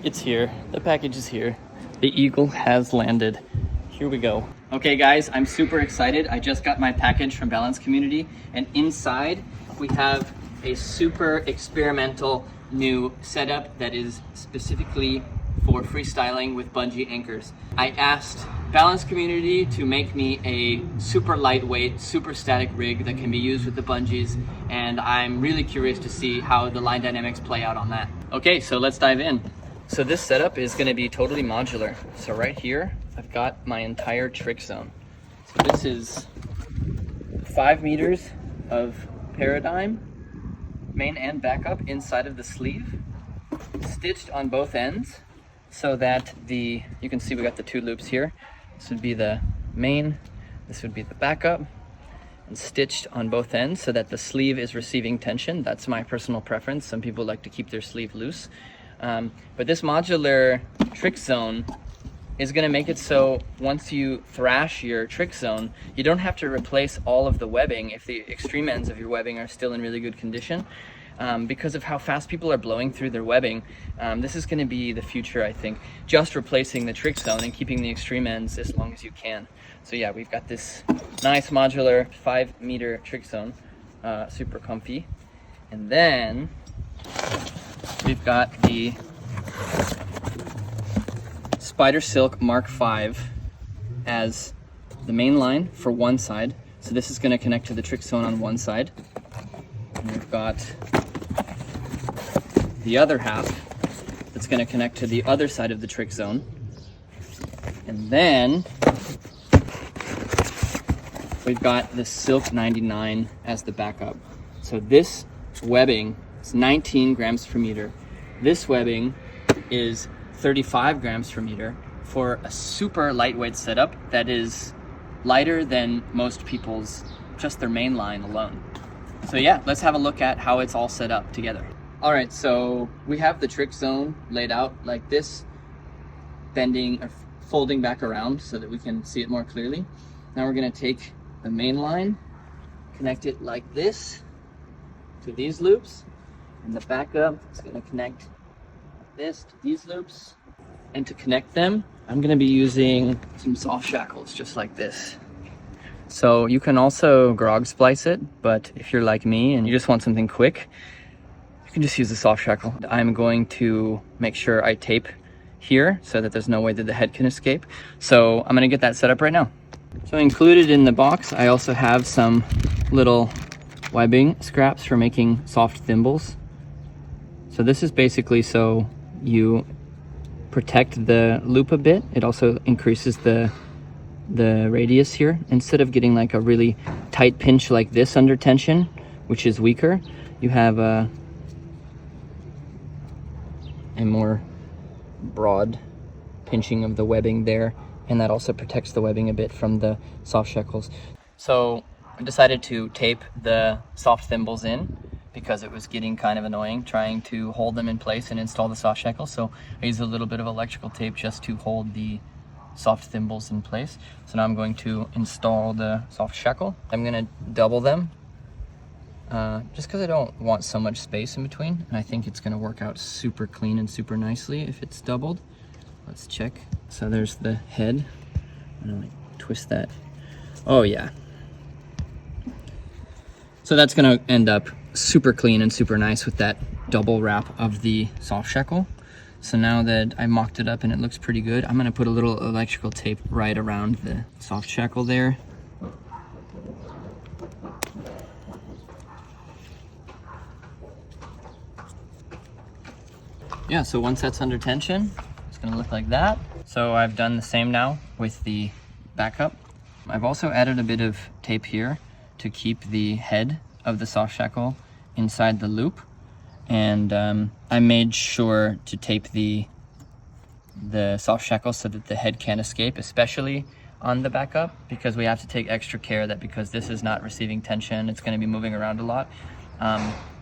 It's here. The package is here. The Eagle has landed. Here we go. Okay guys, I'm super excited. I just got my package from Balance Community, and inside we have a super experimental new setup that is specifically for freestyling with bungee anchors. I asked Balance Community to make me a super lightweight, super static rig that can be used with the bungees, and I'm really curious to see how the line dynamics play out on that. Okay, so let's dive in. So this setup is going to be totally modular. So right here, I've got my entire trick zone. So this is 5 meters of paradigm, main and backup inside of the sleeve, stitched on both ends so that you can see we got the 2 loops here. This would be the main, this would be the backup, and stitched on both ends so that the sleeve is receiving tension. That's my personal preference. Some people like to keep their sleeve loose. But this modular trick zone is going to make it so once you thrash your trick zone, you don't have to replace all of the webbing if the extreme ends of your webbing are still in really good condition. Because of how fast people are blowing through their webbing, this is going to be the future, I think. Just replacing the trick zone and keeping the extreme ends as long as you can. So yeah, we've got this nice modular 5 meter trick zone, super comfy. And then we've got the Spider Silk Mark V as the main line for one side. So this is going to connect to the trick zone on one side. And we've got the other half that's going to connect to the other side of the trick zone. And then we've got the Silk 99 as the backup. So this webbing is 19 grams per meter. This webbing is 35 grams per meter for a super lightweight setup that is lighter than most people's, just their main line alone. So yeah, let's have a look at how it's all set up together. All right, so we have the trick zone laid out like this, bending or folding back around so that we can see it more clearly. Now we're gonna take the main line, connect it like this to these loops, and the backup is gonna connect like this to these loops. And to connect them, I'm gonna be using some soft shackles just like this. So you can also grog splice it, but if you're like me and you just want something quick, you can just use a soft shackle. I'm going to make sure I tape here so that there's no way that the head can escape. So I'm gonna get that set up right now. So included in the box, I also have some little webbing scraps for making soft thimbles. So this is basically so you protect the loop a bit. It also increases the radius here. Instead of getting like a really tight pinch like this under tension, which is weaker, you have a more broad pinching of the webbing there, and that also protects the webbing a bit from the soft shackles. So I decided to tape the soft thimbles in because it was getting kind of annoying trying to hold them in place and install the soft shackles. So I used a little bit of electrical tape just to hold the soft thimbles in place. So now I'm going to install the soft shackle. I'm gonna double them just because I don't want so much space in between, and I think it's gonna work out super clean and super nicely if it's doubled. Let's check. So there's the head. I'm gonna twist that. Oh yeah. So that's gonna end up super clean and super nice with that double wrap of the soft shackle. So now that I mocked it up and it looks pretty good, I'm gonna put a little electrical tape right around the soft shackle there. Yeah, so once that's under tension, it's gonna look like that. So I've done the same now with the backup. I've also added a bit of tape here to keep the head of the soft shackle inside the loop, and I made sure to tape the soft shackle so that the head can't escape, especially on the backup, because we have to take extra care that because this is not receiving tension, it's going to be moving around a lot.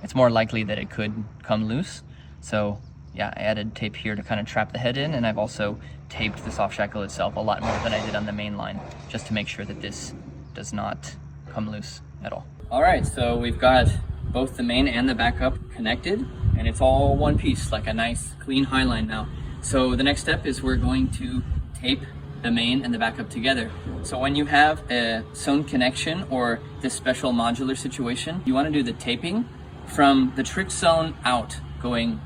It's more likely that it could come loose. So yeah, I added tape here to kind of trap the head in, and I've also taped the soft shackle itself a lot more than I did on the main line, just to make sure that this does not come loose at all. All right, so we've got both the main and the backup connected, and it's all one piece, like a nice clean Highline now. So the next step is we're going to tape the main and the backup together. So when you have a sewn connection or this special modular situation, you want to do the taping from the trick sewn out, going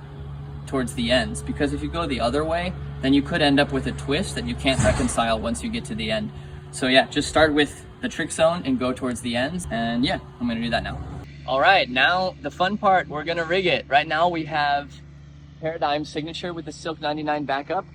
towards the ends, because if you go the other way, then you could end up with a twist that you can't reconcile once you get to the end. So yeah, just start with the trick sewn and go towards the ends, and yeah, I'm gonna do that now. All right, now the fun part, we're gonna rig it. Right now we have Paradigm Signature with the Silk 99 backup.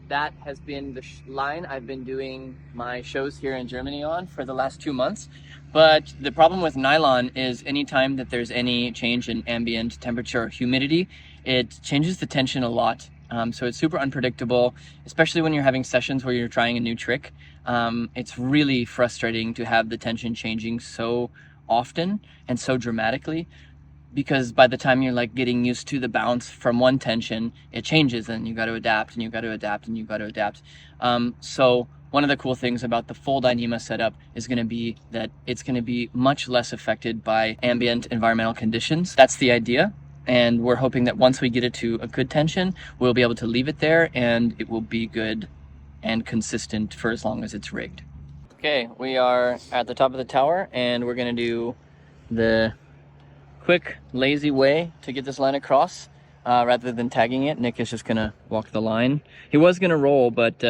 That has been the line I've been doing my shows here in Germany on for the last 2 months. But the problem with nylon is anytime that there's any change in ambient temperature or humidity, it changes the tension a lot. So it's super unpredictable, especially when you're having sessions where you're trying a new trick. It's really frustrating to have the tension changing so often and so dramatically, because by the time you're like getting used to the bounce from one tension, it changes and you got to adapt and you got to adapt and you got to adapt. So one of the cool things about the full Dyneema setup is going to be that it's going to be much less affected by ambient environmental conditions. That's the idea. And we're hoping that once we get it to a good tension, we'll be able to leave it there and it will be good and consistent for as long as it's rigged. Okay, we are at the top of the tower and we're going to do the quick, lazy way to get this line across. Rather than tagging it, Nick is just going to walk the line. He was going to roll, but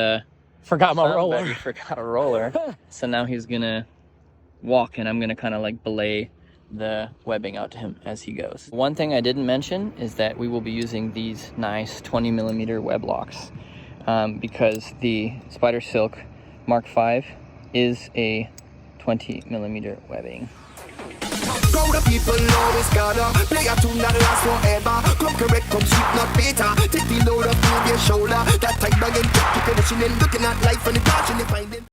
forgot my roller. He forgot a roller. So now he's going to walk and I'm going to kind of like belay the webbing out to him as he goes. One thing I didn't mention is that we will be using these nice 20mm web locks because the Spider Silk Mark V is a 20mm webbing. Crowd of people always gather. Play a tune that lasts forever. Come correct, come sweet, not better. Take the load up to your shoulder. That tight bag and keep conditioning. Looking at life and the passion you find it.